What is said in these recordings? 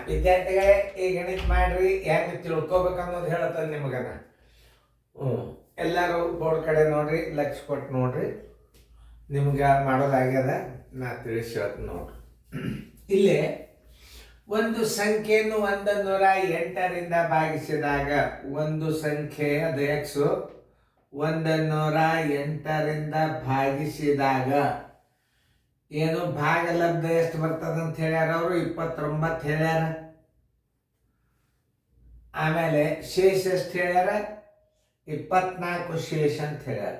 ವಿದ್ಯಾರ್ಥಿಗಳೇ ಈ ಗಣಿತ ಮಾಡ್ರಿ ಹೆಂಗೆ ತಿಳ್ಕೊಬೇಕು ಅನ್ನೋದು ಹೇಳ್ತಾನೆ ನಿಮಗನ. ಎಲ್ಲರೂ ಬೋರ್ಡ್ ಕಡೆ ನೋಡ್ರಿ, ಲಕ್ಷ ಕೊಟ್ಟು ನೋಡ್ರಿ. ನಿಮ್ಗೆ ಮಾಡೋದಾಗ್ಯದ, ನಾ ತಿಳಿಸಿ ಹೇಳ್ತೀನಿ ನೋಡ್ರಿ. ಇಲ್ಲಿ ಒಂದು ಸಂಖ್ಯೆಯನ್ನು 108ರಿಂದ ಭಾಗಿಸಿದಾಗ ಒಂದು ಸಂಖ್ಯೆ ಅದು ಎಕ್ಸು 108ರಿಂದ ಭಾಗಿಸಿದಾಗ ಏನು ಭಾಗಲಬ್ಧ ಎಷ್ಟು ಬರ್ತದಂತ ಹೇಳ್ಯಾರ ಅವರು? 29 ಹೇಳ್ಯಾರ. ಆಮೇಲೆ ಶೇಷ ಎಷ್ಟು ಹೇಳ್ಯಾರ? 24 ಶೇಷ ಅಂತ ಹೇಳ್ಯಾರ.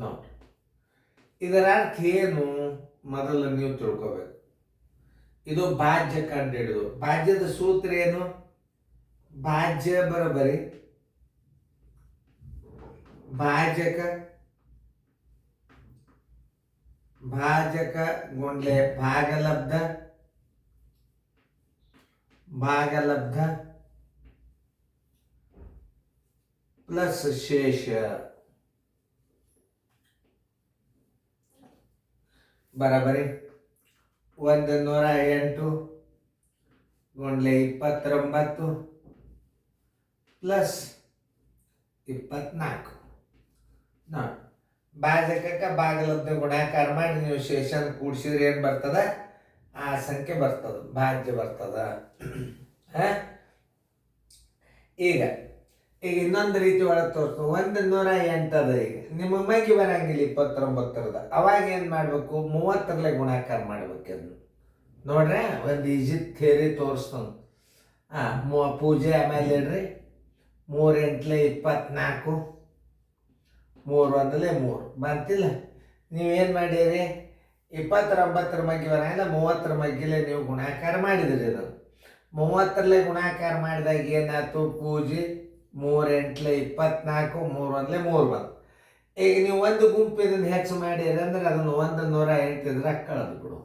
ನೋಡಿ, ಇದರ ಅರ್ಥ ಏನು ಮೊದಲು ನೀವು ತಿಳ್ಕೋಬೇಕು. ಇದು ಭಾಜ್ಯ ಕಂಡು ಹಿಡಿದು, ಭಾಜ್ಯದ ಸೂತ್ರ ಏನು? ಭಾಜ್ಯ ಬರೋಬರಿ ಭಾಜಕ ಭಾಜಕ ಗುಂಡ್ಲೆ ಭಾಗಲಬ್ಧ ಭಾಗಲಬ್ಧ ಪ್ಲಸ್ ಶೇಷ. ಬರಬರಿ 108 ಗುಂಡ್ಲೆ 29 ಪ್ಲಸ್ 24. ನೋಡಿ, ಭಾಜಕಕ್ಕೆ ಭಾಗಲಬ್ಧ ಗುಣಾಕಾರ ಮಾಡಿ ನೀವು ಶೇಷನ್ ಕೂಡಿಸಿದ್ರೆ ಏನು ಬರ್ತದ? ಆ ಸಂಖ್ಯೆ ಬರ್ತದ, ಭಾಜ್ಯ ಬರ್ತದ. ಈಗ ಇನ್ನೊಂದು ರೀತಿ ಒಳಗೆ ತೋರಿಸ್ತು. 108 ಅದ. ಈಗ ನಿಮ್ಮ ಮೈಗೆ ಬರಂಗಿಲ್ಲ 29ರದ. ಅವಾಗ ಏನು ಮಾಡಬೇಕು? 30ರಲ್ಲೇ ಗುಣಾಕಾರ ಮಾಡ್ಬೇಕು. ಅದನ್ನು ನೋಡ್ರಿ, ಒಂದು ಈಜಿ ಥೇರಿ ತೋರಿಸ್ತಾನೆ. ಪೂಜೆ ಆಮೇಲೆ ಇಡ್ರಿ. 3 8 24, 3 1 3 ಬಂತಿಲ್ಲ. ನೀವೇನು ಮಾಡಿರಿ? 29ರ ಮಗ್ಗಿ ಬರಂಗಿಲ್ಲ, 30ರ ಮಗ್ಗಿಲೆ ನೀವು ಗುಣಾಕಾರ ಮಾಡಿದ್ರಿ. ಇದನ್ನು 30ರಲ್ಲೇ ಗುಣಾಕಾರ ಮಾಡಿದಾಗ ಏನಾಯ್ತು? ಪೂಜೆ 3 8 24, 3 1 3 ಬಂತು. ಈಗ ನೀವು ಒಂದು ಗುಂಪು ಇದನ್ನು ಹೆಚ್ಚು ಮಾಡಿರಿ ಅಂದ್ರೆ ಅದನ್ನು 108 ಇದ್ರೆ ಕಳೆದು ಬಿಡು.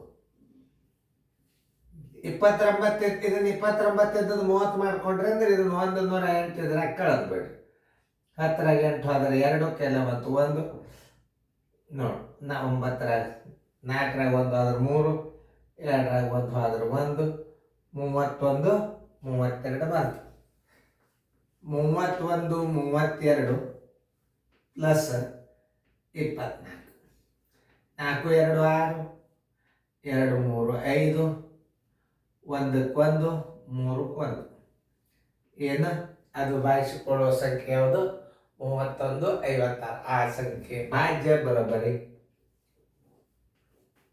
29 ಇದನ್ನು 29 ಇದ್ದದ್ದು 30 ಮಾಡ್ಕೊಂಡ್ರೆ ಅಂದ್ರೆ ಇದನ್ನು 108 ಇದ್ರೆ ಕಳೆದು ಬಿಡ್ರಿ. 10ರಾಗ 8 ಹೋದ್ರೆ 2 ಕೆಲ ಮತ್ತು 1 ನೋಡಿ. 9ರಾಗ 4ರಾಗ 1 ಆದ್ರೆ 3, 2ರಾಗ 1 ಆದ್ರೆ 1, 31 32 ಬಂತು. 31 32 ಪ್ಲಸ್ 24. 4 2 6, 2 3 5, 1 1 3 1. ಏನು ಅದು ಭಾಗಿಸಿಕೊಳ್ಳುವ ಸಂಖ್ಯೆ ಯಾವುದು? 31 56. ಆ ಸಂಖ್ಯೆ ಭಾಜ್ಯ ಬರೋಬರಿ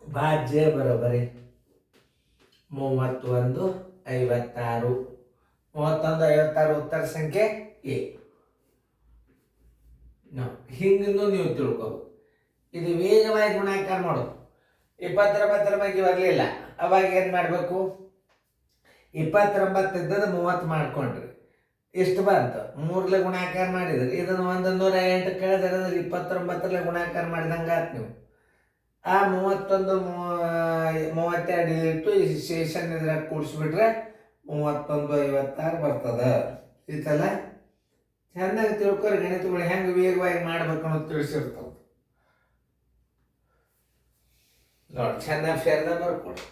31 56. 31 56 ಉತ್ತರ ಸಂಖ್ಯೆ ಎ. ಹಿಂಗೂ ನೀವು ತಿಳ್ಕೋಬೇಕು. ಇದು ವೇಗವಾಗಿ ಗುಣಾಕಾರ ಮಾಡೋದು. 29ರ ಬಗ್ಗೆ ಬರಲಿಲ್ಲ, ಅವಾಗ ಏನು ಮಾಡಬೇಕು? 29 ಇದ್ದದ್ದು 30 ಮಾಡ್ಕೊಂಡ್ರಿ, ಎಷ್ಟು ಬಂತು? 3ಲೆ ಗುಣಾಕಾರ ಮಾಡಿದ್ರಿ. ಇದನ್ನು 108 ಕಳೆದ್ರೆ 29ರಲ್ಲೇ ಗುಣಾಕಾರ ಮಾಡಿದಂಗೆ ಆಯ್ತು. ನೀವು ಆ 31 32 ಇಟ್ಟು ಶೇಷನ್ ಇದ್ರಾಗ ಕೂಡಿಸ್ಬಿಟ್ರೆ 31 56 ಬರ್ತದ. ಈತಲ್ಲ ಚೆನ್ನಾಗಿ ತಿಳ್ಕೊರಿ. ಗಣಿತಗಳು ಹೆಂಗೆ ವೇಗವಾಗಿ ಮಾಡ್ಬೇಕು ಅನ್ನೋದು ತಿಳಿಸಿರ್ತಾವ ನೋಡಿ. ಚೆನ್ನಾಗಿ ಫೇರ್ದ ಬರ್ಕೊಡಿ.